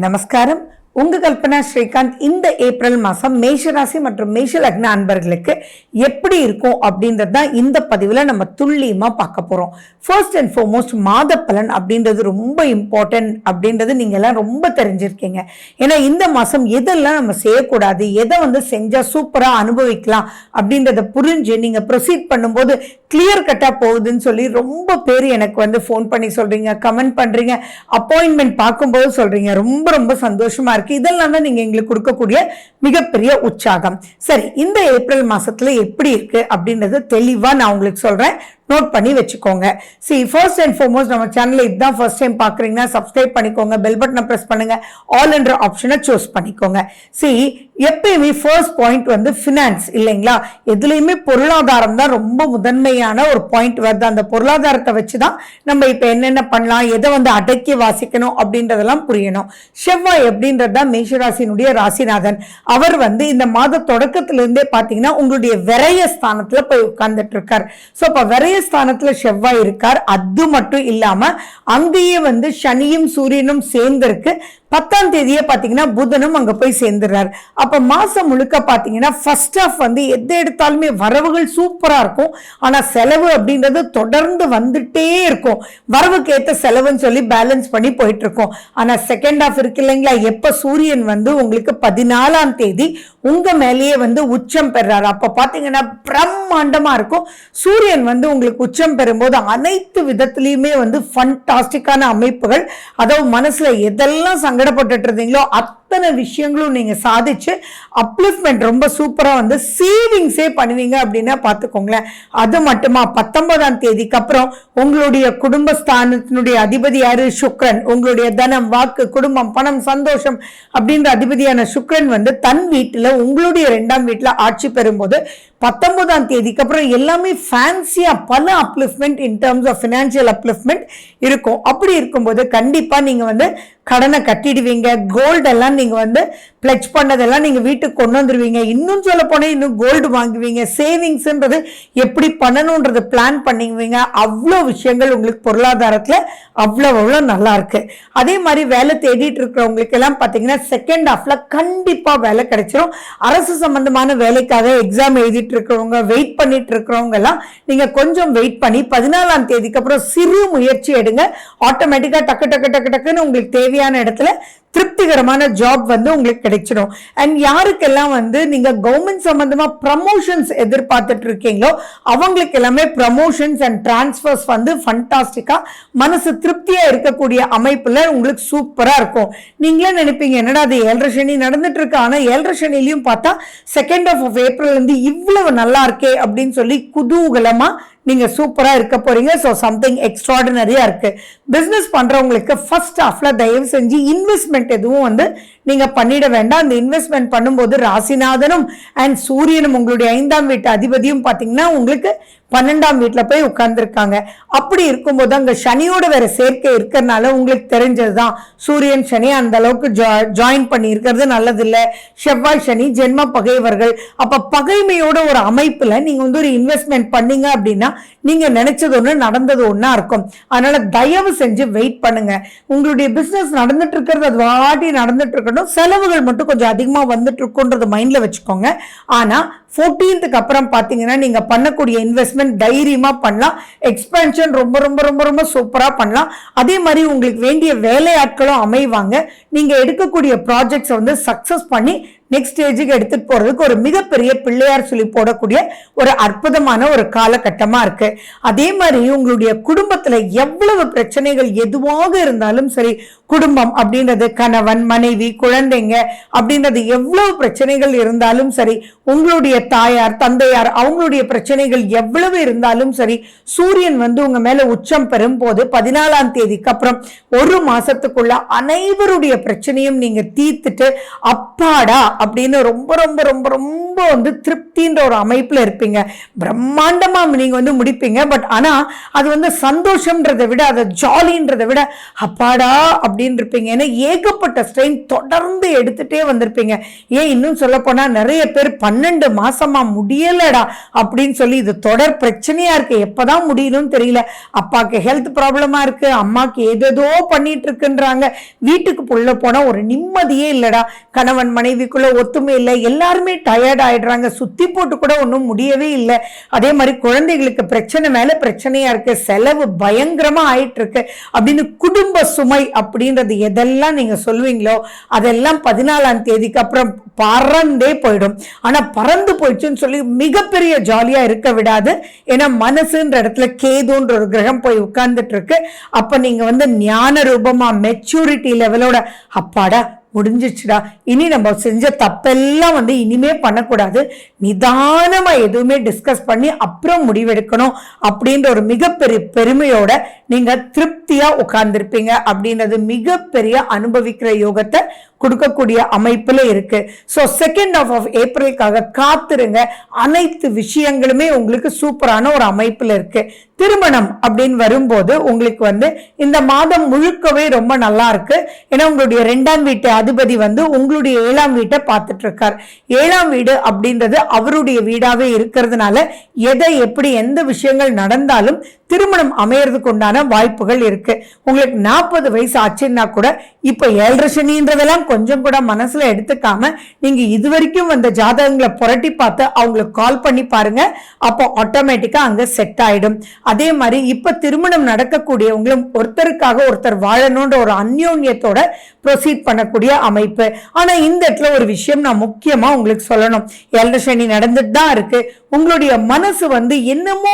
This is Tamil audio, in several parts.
நமஸ்காரம். உங்க கல்பனா ஸ்ரீகாந்த். இந்த ஏப்ரல் மாசம் மேஷராசி மற்றும் மேஷ லக்ன அன்பர்களுக்கு எப்படி இருக்கும் அப்படின்றது தான் இந்த பதிவுல நம்ம துல்லியமா பார்க்க போறோம். ஃபர்ஸ்ட் அண்ட் ஃபார்மோஸ்ட் மாத பலன் அப்படின்றது ரொம்ப இம்பார்ட்டன்ட் அப்படின்றது நீங்க எல்லாம் ரொம்ப தெரிஞ்சிருக்கீங்க. ஏன்னா இந்த மாசம் எதெல்லாம் நம்ம செய்யக்கூடாது, எதை செஞ்சா சூப்பரா அனுபவிக்கலாம் அப்படின்றத புரிஞ்சு நீங்க ப்ரொசீட் பண்ணும்போது கிளியர் கட்டா போகுதுன்னு சொல்லி ரொம்ப பேர் எனக்கு ஃபோன் பண்ணி சொல்றீங்க, கமெண்ட் பண்றீங்க, அப்பாயின்மெண்ட் பார்க்கும்போது சொல்றீங்க. ரொம்ப ரொம்ப சந்தோஷமா இருக்கு. இதெல்லாம் தான் நீங்க எங்களுக்கு கொடுக்கக்கூடிய மிகப்பெரிய உற்சாகம். சரி, இந்த ஏப்ரல் மாசத்துல எப்படி இருக்கு அப்படின்றது தெளிவா நான் உங்களுக்கு சொல்றேன். நோட் பண்ணி வச்சுக்கோங்க. ஃபர்ஸ்ட் அண்ட் ஃபார்மோஸ்ட் நம்ம சேனலை இதுதான் ஃபர்ஸ்ட் டைம் பார்க்குறீங்கன்னா சப்ஸ்கிரைப் பண்ணிக்கோங்க, பெல் பட்டனை ப்ரெஸ் பண்ணுங்க, ஆல் என்ற ஆப்ஷனை சூஸ் பண்ணிக்கோங்க. எப்பயுமே ஃபர்ஸ்ட் பாயிண்ட் ஃபினான்ஸ் இல்லைங்களா? எதுலையுமே பொருளாதாரம் தான் ரொம்ப முதன்மையான ஒரு பாயிண்ட் வருது. அந்த பொருளாதாரத்தை வச்சு தான் நம்ம இப்போ என்னென்ன பண்ணலாம், எதை அடக்கி வாசிக்கணும் அப்படின்றதெல்லாம் புரியணும். செவ்வாய் அப்படின்றது தான் மேஷராசினுடைய ராசிநாதன். அவர் இந்த மாத தொடக்கத்திலிருந்தே பார்த்தீங்கன்னா உங்களுடைய விரய ஸ்தானத்துல போய் உட்கார்ந்துட்டு இருக்கார். ஸோ அப்போ விரய ஸ்தானத்துல செவ்வாய் இருக்கார். அது மட்டும் இல்லாம அங்கேயே சனியும் சூரியனும் சேர்ந்திருக்கு. 10ஆம் தேதியே பாத்தீங்கன்னா புதனும் அங்க போய் சேர்ந்துடுறாரு. அப்ப மாசம் முழுக்க பாத்தீங்கன்னா ஃபர்ஸ்ட் ஆஃப் எதை எடுத்தாலுமே வரவுகள் சூப்பரா இருக்கும். ஆனா செலவு அப்படின்றது தொடர்ந்து வந்துட்டே இருக்கும். வரவுக்கு ஏற்ற செலவுன்னு சொல்லி பேலன்ஸ் பண்ணி போயிட்டு இருக்கும். ஆனா செகண்ட் ஆஃப் இருக்கு இல்லைங்களா? எப்ப சூரியன் உங்களுக்கு 14ஆம் தேதி உங்க மேலேயே உச்சம் பெறாரு. அப்ப பாத்தீங்கன்னா பிரம்மாண்டமா இருக்கும். சூரியன் உங்களுக்கு உச்சம் பெறும்போது அனைத்து விதத்திலயுமே ஃபண்டாஸ்டிக்கான அமைப்புகள், அதாவது மனசுல எதெல்லாம் சங்கடப்பட்டு இருந்தீங்களோ அத்தனை விஷயங்களும் நீங்க சாதிச்சு அப்லிஃப்ட்மெண்ட் ரொம்ப சூப்பரா சேவிங்ஸே பண்ணுவீங்க அப்படின்னா பாத்துக்கோங்களேன். அது மட்டுமா 19ஆம் தேதிக்கு அப்புறம் உங்களுடைய குடும்பஸ்தானத்தினுடைய அதிபதி யாரு? சுக்கிரன். உங்களுடைய தனம், வாக்கு, குடும்பம், பணம், சந்தோஷம் அப்படின்ற அதிபதியான சுக்கிரன் தன் வீட்டுல உங்களுடைய 2ஆம் வீட்டுல ஆட்சி பெறும்போது 19ஆம் தேதிக்கு அப்புறம் எல்லாமே ஃபேன்சியா பல upliftment in terms of financial upliftment இருக்கும். அப்படி இருக்கும்போது கண்டிப்பா நீங்க கடனை கட்டிடுவீங்க. கோல்டு எல்லாம் நீங்க பிளட்ஜ் பண்ணதெல்லாம் நீங்க வீட்டுக்கு கொண்டு வந்துருவீங்க. இன்னும் சொல்ல போனா இன்னும் கோல்டு வாங்குவீங்க. சேவிங்ஸ்ன்றது எப்படி பண்ணணும்ன்றது பிளான் பண்ணுவீங்க. அவ்வளோ விஷயங்கள் உங்களுக்கு பொருளாதாரத்துல அவ்வளவு நல்லா இருக்கு. அதே மாதிரி வேலை தேடிட்டு இருக்கிறவங்களுக்கு எல்லாம் பாத்தீங்கன்னா செகண்ட் ஹாஃப்ல கண்டிப்பா வேலை கிடைச்சிடும். அரசு சம்பந்தமான வேலைக்காக எக்ஸாம் எழுதிட்டு இருக்கிறவங்க, வெயிட் பண்ணிட்டு இருக்கிறவங்க எல்லாம் நீங்க கொஞ்சம் வெயிட் பண்ணி 14ஆம் தேதிக்கு அப்புறம் சிறு முயற்சி எடுங்க. ஆட்டோமேட்டிக்கா டக்கு டக்கு டக்கு டக்குன்னு உங்களுக்கு தேவையான இடத்துல திருப்திகரமான ஜாப் உங்களுக்கு கிடைச்சிடும். அண்ட் யாருக்கெல்லாம் நீங்க கவர்மெண்ட் சம்பந்தமா ப்ரமோஷன்ஸ் எதிர்பார்த்துட்டு இருக்கீங்களோ அவங்களுக்கு எல்லாமே ப்ரமோஷன்ஸ் அண்ட் டிரான்ஸ்பர்ஸ் ஃபண்டாஸ்டிக்கா மனசு திருப்தியா இருக்கக்கூடிய அமைப்புல உங்களுக்கு சூப்பரா இருக்கும். நீங்களே நினைப்பீங்க என்னடா அது 7.5 சனி நடந்துட்டு இருக்கு, ஆனா 7.5 சனிலையும் பார்த்தா செகண்ட் ஆஃப் ஏப்ரல் இவ்வளவு நல்லா இருக்கே அப்படின்னு சொல்லி குதூகலமா நீங்க சூப்பரா இருக்க போறீங்க. சோ சம்திங் எக்ஸ்ட்ராடினரியா இருக்கு. பிசினஸ் பண்றவங்களுக்கு ஃபர்ஸ்ட் ஹாஃப்ல தயவு செஞ்சு இன்வெஸ்ட்மெண்ட் எதுவும் நீங்க பண்ணிட வேண்டாம். அந்த இன்வெஸ்ட்மெண்ட் பண்ணும்போது ராசிநாதனும் அண்ட் சூரியனும் உங்களுடைய 5ஆம் வீட்டு அதிபதியும் பாத்தீங்கன்னா உங்களுக்கு 12ஆம் வீட்டுல போய் உட்கார்ந்துருக்காங்க. அப்படி இருக்கும்போது அங்க சனியோட வேற சேர்க்கை இருக்கிறதுனால உங்களுக்கு தெரிஞ்சதுதான் சூரியன் சனி அந்த அளவுக்கு ஜாயின் பண்ணி இருக்கிறது நல்லது இல்ல. செவ்வாய் சனி ஜென்ம பகைவர்கள். அப்ப பகைமையோட ஒரு அமைப்புல நீங்க ஒரு இன்வெஸ்ட்மெண்ட் பண்ணீங்க அப்படின்னா நீங்க நினைச்சது ஒண்ணு நடந்தது ஒண்ணா இருக்கும். அதனால தயவு செஞ்சு வெயிட் பண்ணுங்க. உங்களுடைய பிசினஸ் நடந்துட்டு இருக்கிறது அது வாட்டி நடந்துட்டு இருக்கணும். செலவுகள் மட்டும் கொஞ்சம் அதிகமா வந்துட்டு இருக்கும்ன்றது மைண்ட்ல வச்சுக்கோங்க. ஆனா 14th அப்புறம் பாத்தீங்கன்னா நீங்க பண்ணக்கூடிய இன்வெஸ்ட்மெண்ட் தைரியமா பண்ணலாம். எக்ஸ்பென்ஷன் ரொம்ப ரொம்ப ரொம்ப ரொம்ப சூப்பரா பண்ணலாம். அதே மாதிரி உங்களுக்கு வேண்டிய வேலையாட்களும் அமைவாங்க. நீங்க எடுக்கக்கூடிய ப்ராஜெக்ட்ஸ் சக்சஸ் பண்ணி நெக்ஸ்ட் ஸ்டேஜுக்கு எடுத்துட்டு போறதுக்கு ஒரு மிகப்பெரிய பிள்ளையார் சொல்லி போடக்கூடிய ஒரு அற்புதமான ஒரு காலகட்டமா இருக்கு. அதே மாதிரி உங்களுடைய குடும்பத்துல எவ்வளவு பிரச்சனைகள் எதுவாக இருந்தாலும் சரி, குடும்பம் அப்படின்றது கணவன், மனைவி, குழந்தைங்க அப்படின்றது எவ்வளவு பிரச்சனைகள் இருந்தாலும் சரி, உங்களுடைய தாயார், தந்தையார் அவங்களுடைய பிரச்சனைகள் எவ்வளவு இருந்தாலும் சரி, சூரியன் உங்க மேல உச்சம் பெறும் போது 14ஆம் தேதிக்கு அப்புறம் ஒரு மாசத்துக்குள்ள அனைவருடைய பிரச்சனையும் நீங்க தீர்த்துட்டு அப்பாடா அப்படின்னு ரொம்ப ரொம்ப ரொம்ப ரொம்ப வந்து திருப்தின்ற ஒரு அமைப்புல இருப்பீங்க. பிரம்மாண்டமா நீங்க வந்து முடிப்பீங்க. பட் ஆனா அது வந்து சந்தோஷம்ன்றதை விட, அதை ஜாலின்றதை விட அப்பாடா அப்படின்னு இருப்பீங்க. ஏன்னா ஏகப்பட்ட ஸ்ட்ரெயின் தொடர்ந்து எடுத்துட்டே வந்திருப்பீங்க. ஏன் இன்னும் சொல்ல போனா நிறைய பேர் 12 மாசமா முடியலடா அப்படின்னு சொல்லி இது தொடர் பிரச்சனையா இருக்கு, எப்பதான் முடியணும்னு தெரியல, அப்பாக்கு ஹெல்த் ப்ராப்ளமா இருக்கு, அம்மாக்கு ஏதோ பண்ணிட்டு இருக்குன்றாங்க, வீட்டுக்கு புள்ள போனா ஒரு நிம்மதியே இல்லடா, கணவன் மனைவிக்குள்ள ஒத்துமை இல்லை, எல்லாருமே டயர்ட் ஆயிடுறாங்க, சுத்தி போட்டு கூட ஒன்றும் முடியவே இல்லை. அதே மாதிரி குழந்தைகளுக்கு பிரச்சனை மேல பிரச்சனையா இருக்கு, செலவு பயங்கரமா ஆயிட்டு இருக்கு அப்படின்னு குடும்ப சுமை அப்படின்றது எதெல்லாம் நீங்க சொல்லுவீங்களோ அதெல்லாம் 14ஆம் தேதிக்கு அப்புறம் பறந்தே போயிடும். ஆனா பறந்து போயிடுச்சுன்னு சொல்லி மிகப்பெரிய ஜாலியா இருக்க விடாது. ஏன்னா மனசுன்ற இடத்துல கேதுன்ற ஒரு கிரகம் போய் உட்கார்ந்துட்டு இருக்கு. அப்ப நீங்க வந்து ஞான ரூபமா மெச்சூரிட்டி லெவலோட அப்பாடா முடிஞ்சிச்சுடா, இனி நம்ம செஞ்ச தப்பெல்லாம் வந்து இனிமே பண்ணக்கூடாது, நிதானமா எதுவுமே டிஸ்கஸ் பண்ணி அப்புறம் முடிவெடுக்கணும் அப்படின்ற ஒரு மிகப்பெரிய பெருமையோட நீங்க திருப்தியா உட்கார்ந்துருப்பீங்க. அப்படின்றது மிகப்பெரிய அனுபவிக்கிற யோகத்தை கொடுக்கக்கூடிய அமைப்புல இருக்கு. ஸோ செகண்ட் ஆஃப் ஏப்ரலுக்காக காத்துருங்க. அனைத்து விஷயங்களுமே உங்களுக்கு சூப்பரான ஒரு அமைப்புல இருக்கு. திருமணம் அப்படின்னு வரும்போது உங்களுக்கு வந்து இந்த மாதம் முழுக்கவே ரொம்ப நல்லா இருக்கு. ஏன்னா உங்களுடைய 2ஆம் வீட்டு அதிபதி வந்து உங்களுடைய 7ஆம் வீட்டை பார்த்துட்டு இருக்கார். 7ஆம் வீடு அப்படின்றது அவருடைய வீடாவே இருக்கிறதுனால எதை எப்படி எந்த விஷயங்கள் நடந்தாலும் திருமணம் அமையறதுக்கு உண்டான வாய்ப்புகள் இருக்கு. உங்களுக்கு 40 வயசு ஆச்சுன்னா கூட இப்ப 7.5 சனின்றதெல்லாம் கொஞ்சம் கூட மனசுல எடுத்துக்காம நீங்க இதுவரைக்கும் வந்த ஜாதகங்களை புரட்டி பார்த்து அவங்களுக்கு கால் பண்ணி பாருங்க. அப்போ ஆட்டோமேட்டிக்கா அங்க செட் ஆயிடும். அதே மாதிரி இப்ப திருமணம் நடக்கக்கூடியவங்களும் ஒருத்தருக்காக ஒருத்தர் வாழணும்ன்ற ஒரு அந்யோன்யத்தோட ப்ரொசீட் பண்ணக்கூடிய அமைப்பு. ஆனா இந்த இடத்துல ஒரு விஷயம் நான் முக்கியமா உங்களுக்கு சொல்லணும். 7.5 சனி நடந்துட்டு தான் இருக்கு. உங்களுடைய மனசு வந்து என்னமோ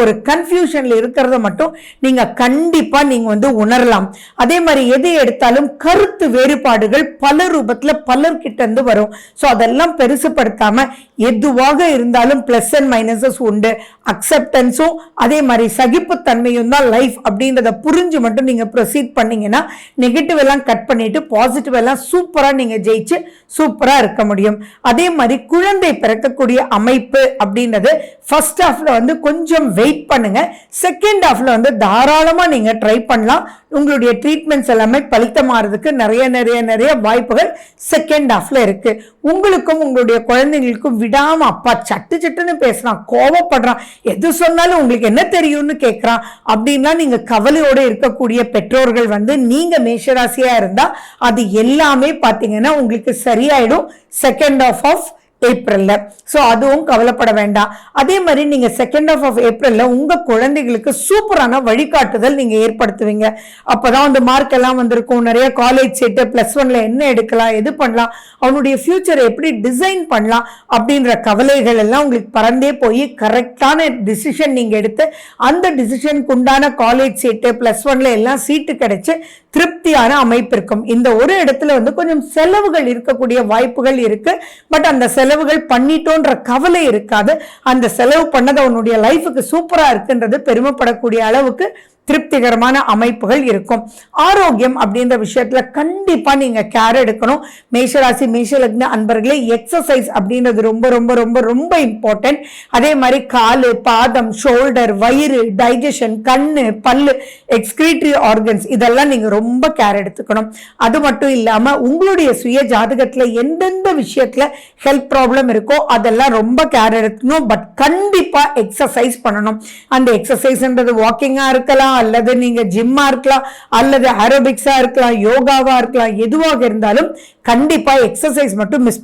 ஒரு கன்ஃபியூஷன்ல இருக்கிறத மட்டும் நீங்க கண்டிப்பா நீங்க வந்து உணரலாம். அதே மாதிரி எதை எடுத்தாலும் கருத்து வேறுபாடுகள் பல ரூபத்துல பலர்கிட்ட இருந்து வரும். சோ அதெல்லாம் பெருசுப்படுத்தாம எதுவாக இருந்தாலும் பிளஸ் அண்ட் மைனஸஸ் உண்டு. அக்செப்டன்ஸும் அதே மாதிரி சகிப்புத்தன்மையும் தான் லைஃப் அப்படின்றத புரிஞ்சு மட்டும் நீங்க ப்ரொசீட் பண்ணீங்கன்னா நெகட்டிவ் எல்லாம் கட் பண்ணிட்டு பாசிட்டிவ் எல்லாம் சூப்பரா நீங்க ஜெயிச்சு சூப்பரா இருக்க முடியும். அதே மாதிரி குழந்தை பிறக்கக்கூடிய அமைப்பு அப்படின்றது ஃபர்ஸ்ட் ஹாஃப்ல வந்து கொஞ்சம் வெயிட் பண்ணுங்க. செகண்ட் ஹாஃப்ல வந்து தாராளமா நீங்க ட்ரை பண்ணலாம். உங்களுடைய ட்ரீட்மெண்ட்ஸ் எல்லாமே பலித்தமாறதுக்கு நிறைய நிறைய நிறைய வாய்ப்புகள் செகண்ட் ஹாஃப்ல இருக்கு. உங்களுக்கும் உங்களுடைய குழந்தைங்களுக்கும் விடாம அப்பா சட்டு சட்டுன்னு பேசுறான், கோவப்படுறான், எது சொன்னாலும் உங்களுக்கு என்ன தெரியும்னு கேட்கிறான் அப்படின்னா நீங்க கவலையோட இருக்கக்கூடிய பெற்றோர்கள் வந்து நீங்க மேஷராசியா இருந்தா அது எல்லாமே பாத்தீங்கன்னா உங்களுக்கு சரியாயிடும் செகண்ட் ஹாஃப் ஆஃப் ஏப்ரல்ல. சோ அதுவும் கவலைப்பட வேண்டாம். அதே மாதிரி நீங்க செகண்ட் ஆஃப் ஏப்ரல்ல உங்க குழந்தைகளுக்கு சூப்பரான வழிகாட்டுதல் நீங்க ஏற்படுத்துவீங்க. அப்பதான் அந்த மார்க் எல்லாம் வந்திருக்கும், நிறைய காலேஜ் சீட்டு +1ல என்ன எடுக்கலாம், எது பண்ணலாம், அவனுடைய ஃபியூச்சரை எப்படி டிசைன் பண்ணலாம் அப்படின்ற கவலைகள் எல்லாம் உங்களுக்கு பறந்தே போய் கரெக்டான டிசிஷன் நீங்க எடுத்து அந்த டிசிஷனுக்கு உண்டான காலேஜ் சீட்டு +1ல எல்லாம் சீட்டு கிடைச்சு திருப்தியான அமைப்பு இருக்கும். இந்த ஒரு இடத்துல வந்து கொஞ்சம் செலவுகள் இருக்கக்கூடிய வாய்ப்புகள் இருக்கு. பட் அந்த செலவுகள் பண்ணிட்டோன்ற கவலை இருக்காது. அந்த செலவு பண்ணது அவனுடைய லைஃபுக்கு சூப்பரா இருக்குன்றது பெருமைப்படக்கூடிய அளவுக்கு திருப்திகரமான அமைப்புகள் இருக்கும். ஆரோக்கியம் அப்படின்ற விஷயத்துல கண்டிப்பா நீங்க கேர் எடுக்கணும். மேஷராசி மேஷலக்ன அன்பர்களே, எக்ஸசைஸ் அப்படின்றது ரொம்ப ரொம்ப ரொம்ப ரொம்ப இம்பார்ட்டன்ட். அதே மாதிரி காலு, பாதம், ஷோல்டர், வயிறு, டைஜஷன், கண்ணு, பல்லு, எக்ஸ்கிரீட்டரி ஆர்கன்ஸ் இதெல்லாம் நீங்க ரொம்ப கேர் எடுத்துக்கணும். அது மட்டும் இல்லாம உங்களுடைய சுய ஜாதகத்துல எந்தெந்த விஷயத்துல ஹெல்த் ப்ராப்ளம் இருக்கோ அதெல்லாம் ரொம்ப கேர் எடுக்கணும். பட் கண்டிப்பா எக்ஸசைஸ் பண்ணணும். அந்த எக்ஸசைஸ்ன்றது வாக்கிங்கா இருக்கலாம், அல்லது நீங்க ஜிம்மா இருக்கலாம், அல்லது ஏரோபிக்ஸா இருக்கலாம், யோகாவா இருக்கலாம், எதுவாக இருந்தாலும் கண்டிப்பா எக்ஸசைஸ் மட்டும் மிஸ்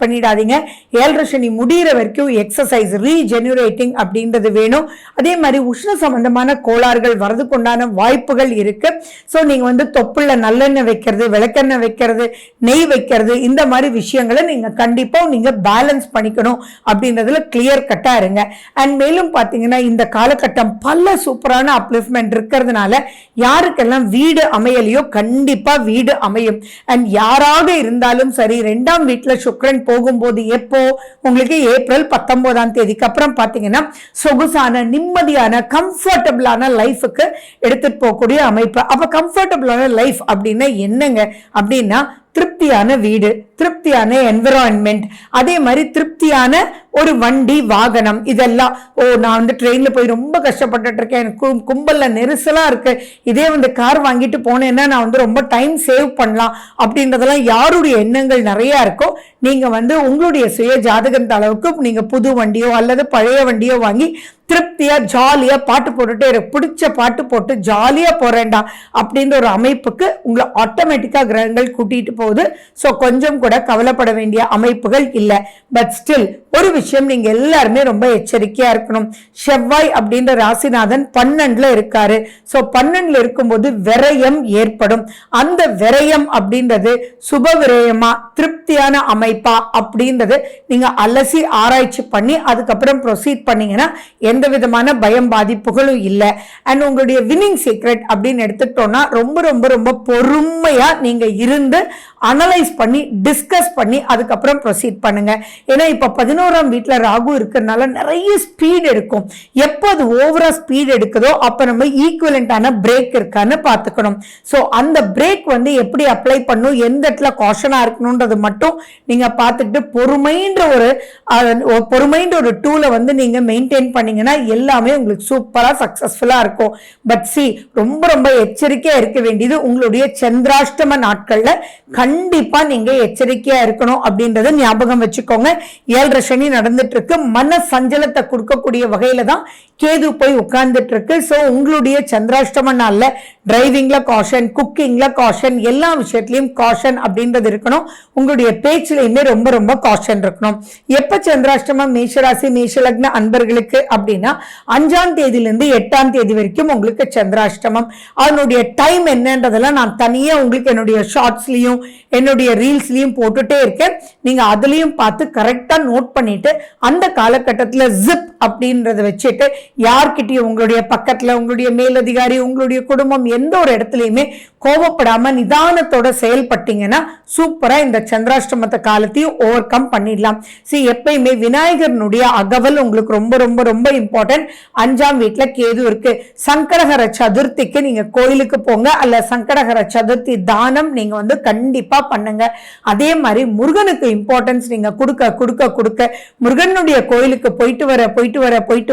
பண்ணிடாதீங்க. 7.5 சனி முடிகிற வரைக்கும் எக்ஸசைஸ் ரீஜெனரேட்டிங் அப்படின்றது வேணும். அதே மாதிரி உஷ்ண சம்பந்தமான கோளாறுகள் வரதுக்கு உண்டான வாய்ப்புகள் இருக்கு. ஸோ நீங்க வந்து தொப்புள்ள நல்லெண்ணெய் வைக்கிறது, விளக்கெண்ணெய் வைக்கிறது, நெய் வைக்கிறது, இந்த மாதிரி விஷயங்களை நீங்க கண்டிப்பா நீங்க பேலன்ஸ் பண்ணிக்கணும் அப்படின்றதுல கிளியர் கட்டா இருங்க. அண்ட் மேலும் பாத்தீங்கன்னா இந்த காலகட்டம் பல சூப்பரான அப்லிஃப்ட்மெண்ட் இருக்கிறதுனால யாருக்கெல்லாம் வீடு அமையலையோ கண்டிப்பா வீடு அமையும். அண்ட் யாராக இருந்தாலும் சரி 2ஆம் வீட்டுல சுக்கிரன் போகும்போது எப்போ உங்களுக்கு ஏப்ரல் 19ஆம் தேதிக்கு அப்புறம் பாத்தீங்கன்னா சொகுசான நிம்மதியான கம்ஃபர்டபிளான லைஃபுக்கு எடுத்துட்டு போகக்கூடிய அமைப்பு. அப்ப கம்ஃபர்டபிளான லைஃப் அப்படின்னா என்னங்க அப்படின்னா திருப்தியான வீடு, திருப்தியான என்விரான்மெண்ட், அதே மாதிரி திருப்தியான ஒரு வண்டி வாகனம். இதெல்லாம் நான் வந்து ட்ரெயின்ல போய் ரொம்ப கஷ்டப்பட்டுட்டு இருக்கேன், எனக்கு கும்பல்ல நெரிசலா இருக்கு, இதே வந்து கார் வாங்கிட்டு போனேன்னா நான் வந்து ரொம்ப டைம் சேவ் பண்ணலாம் அப்படின்றதெல்லாம் யாருடைய எண்ணங்கள் நிறைய இருக்கோ, நீங்க வந்து உங்களுடைய சுய ஜாதகத்த அளவுக்கு நீங்க புது வண்டியோ அல்லது பழைய வண்டியோ வாங்கி திருப்தியா ஜாலியா பாட்டு போட்டுட்டு எனக்கு பிடிச்ச பாட்டு போட்டு ஜாலியா போறேன்டா அப்படின்ற ஒரு அமைப்புக்கு உங்களை ஆட்டோமேட்டிக்கா கிரகங்கள் கூட்டிட்டு போகுது. ஸோ கொஞ்சம் கூட கவலைப்பட வேண்டிய அமைப்புகள் இல்லை. பட் ஸ்டில் ஒரு விஷயம், நீங்க எல்லாருமே ரொம்ப எச்சரிக்கையா இருக்கணும். செவ்வாய் அப்படின்ற ராசிநாதன் 12ல இருக்காரு. ஸோ 12ல இருக்கும்போது விரயம் ஏற்படும். அந்த விரயம் அப்படின்றது சுப விரயமா திருப்தியான அமைப்பா அப்படின்றது நீங்க அலசி ஆராய்ச்சி பண்ணி அதுக்கப்புறம் ப்ரொசீட் பண்ணீங்கன்னா எந்த விதமான பயம் பாதிப்புகளும் இல்லை. அண்ட் உங்களுடைய வின்னிங் சீக்ரெட் அப்படின்னு எடுத்துட்டோம்னா ரொம்ப ரொம்ப ரொம்ப பொறுமையா நீங்க இருந்து அனலைஸ் பண்ணி டிஸ்கஸ் பண்ணி அதுக்கப்புறம் ப்ரொசீட் பண்ணுங்க. ஏன்னா இப்ப 11ஆம் வீட்டுல ராகு இருக்கிறதுனால நிறைய ஸ்பீட் எடுக்கும். எப்போ அது ஓவரா ஸ்பீட் எடுக்குதோ அப்ப நம்ம ஈக்குவலண்டான பிரேக் இருக்கான்னு பார்த்துக்கணும். ஸோ அந்த பிரேக் வந்து எப்படி அப்ளை பண்ணும், எந்த இடத்துல காஷனா இருக்கணும்ன்றது மட்டும் நீங்க பார்த்துட்டு பொறுமைன்ற ஒரு டூலை வந்து நீங்க மெயின்டைன் பண்ணீங்கன்னா எல்லாமே உங்களுக்கு சூப்பரா சக்சஸ்ஃபுல்லா இருக்கும். பட் ரொம்ப ரொம்ப எச்சரிக்கையா இருக்க வேண்டியது உங்களுடைய சந்திராஷ்டம நாட்கள்ல கண்டிப்பா நீங்க எச்சரிக்கையா இருக்கணும் அப்படின்றத ஞாபகம் வச்சுக்கோங்க. 7.5 சனி நடந்துட்டு இருக்கு. மன சஞ்சலத்தை கொடுக்கக்கூடிய வகையில தான் கேது போய் உட்கார்ந்துட்டு இருக்கு. ஸோ உங்களுடைய சந்திராஷ்டம நாள்ல டிரைவிங்ல காஷன், குக்கிங்ல காஷன், எல்லா விஷயத்திலையும் காஷன் அப்படின்றது இருக்கணும். உங்களுடைய பேச்சிலையுமே ரொம்ப ரொம்ப காஷன் இருக்கணும். எப்ப சந்திராஷ்டமம் மேஷராசி மேஷலக்ன அன்பர்களுக்கு அப்படின்னா 5ஆம் தேதியிலிருந்து 8ஆம் தேதி வரைக்கும் உங்களுக்கு சந்திராஷ்டமம். அதனுடைய டைம் என்னன்றதெல்லாம் நான் தனியா உங்களுக்கு என்னுடைய ஷார்ட்ஸ்லயும் என்னுடைய ரீல்ஸ்லயும் போட்டுட்டே இருக்கேன். நீங்க அதுலயும் பார்த்து கரெக்டா நோட் பண்ணிட்டு அந்த காலகட்டத்தில் ஜிப் அப்படின்றத வச்சுட்டு யார்கிட்டயும் உங்களுடைய பக்கத்துல உங்களுடைய மேலதிகாரி உங்களுடைய குடும்பம் எந்த ஒரு இடத்துலயுமே கோபப்படாம நிதானத்தோட செயல்பட்டீங்கன்னா சூப்பரா இந்த சந்திராஷ்டமத்தை காலத்தையும் ஓவர் கம் பண்ணிடலாம். எப்பயுமே விநாயகரனுடைய அகவல் உங்களுக்கு ரொம்ப ரொம்ப ரொம்ப இம்பார்ட்டன்ட். 5ஆம் வீட்டுல கேது இருக்கு. சங்கடஹர சதுர்த்திக்கு நீங்க கோயிலுக்கு போங்க, அல்ல சங்கடஹர சதுர்த்தி தானம் நீங்க வந்து கண்டிப்பா பண்ணுங்க. அதே மாதிரி முருகனுக்கு இம்பார்ட்டன்ஸ் நீங்க கொடுக்க கொடுக்க கொடுக்க முருகனுடைய கோயிலுக்கு போயிட்டு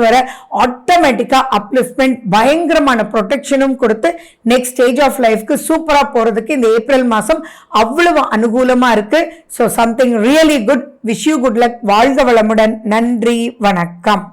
வர ஆட்டோமேட்டிக்கா அப்லிஃப்ட்மெண்ட் பயங்கரமான ப்ரொடெக்ஷனும் கொடுத்து நெக்ஸ்ட் ஸ்டேஜ் ஆஃப் லைஃப்க்கு சூப்பரா போறதுக்கு இந்த ஏப்ரல் மாசம் அவ்வளவு அனுகூலமா இருக்கு. So something really good. Wish you good luck. வாழ்க வளமுடன். நன்றி, வணக்கம்.